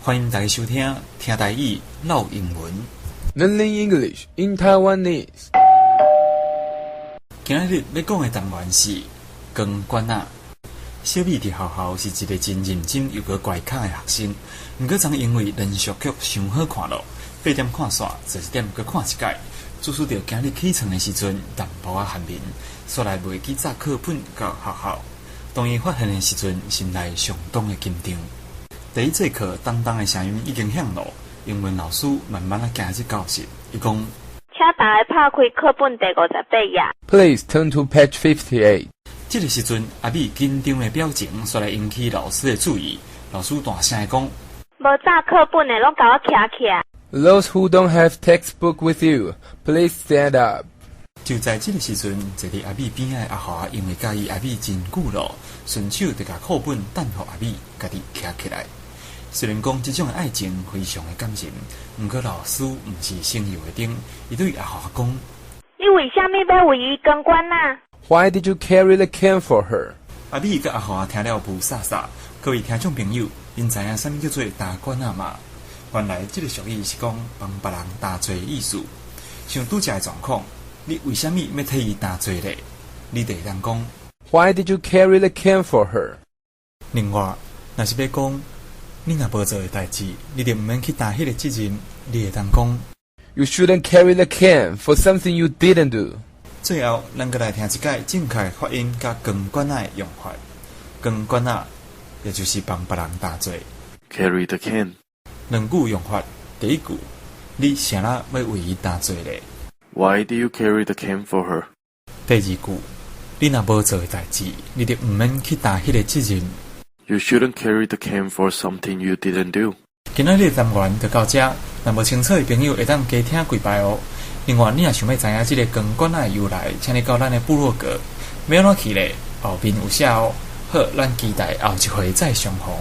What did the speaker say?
欢迎大家收听台语唠英文。Learning English in Taiwanese。今日要讲的单元是光管仔。小美伫学校是一个真认真又个乖巧的学生，毋过曾因为连续剧伤好看咯，8点看煞，11点搁看一届，致使着今日起床的时阵淡薄仔汗眠，煞来袂记早课本到学校。当伊发现的时阵，心内相当的紧张。第一节课，当当的声音已经响咯，英文老师慢慢啊行入教室，伊讲：请大家拍开课本第58页。Please turn to page 58. 这个时阵，阿美紧张的表情煞来引起老师的注意。老师大声的讲：无早课本的，拢甲我徛起来。 Those who don't have textbook with you, please stand up. 就在这个时阵，坐伫阿美边仔的阿华，因为介意阿美真久咯，顺手就甲课本等互阿美，家己徛起来。虽然讲这种的爱情非常的感人，不过老师毋是省油的灯，伊对阿华讲：你为虾米要为伊光管仔？ Why did you carry the can for her? 阿美甲阿华听了不飒飒，各位听众朋友，因知影啥物叫做打管仔嘛？原来这个俗语是讲帮别人打罪的意思。像拄则的状况，你为虾米要替伊打罪咧？你得当讲 Why did you carry the can for her? 另外，若是要讲你若无做的代志，你就毋免去担迄个责任，你会当讲 You shouldn't carry the can for something you didn't do. 最后，咱再来听一届正确发音甲光管仔的用法。光管仔，也就是帮别人打罪。Carry the can. 两句用法，第一句，你谁啦要为伊打罪咧？ Why do you carry the can for her? 第二句，你若无做的代志，你就毋免去担迄个责任。You shouldn't carry the can for something you didn't do. 今仔日的单元就到这，若无清楚的朋友会当加听几摆哦。另外，你若想要知影这个光管仔的由来，请你到咱的部落格，要怎去咧？后面有写哦。好，咱期待后一回再相逢。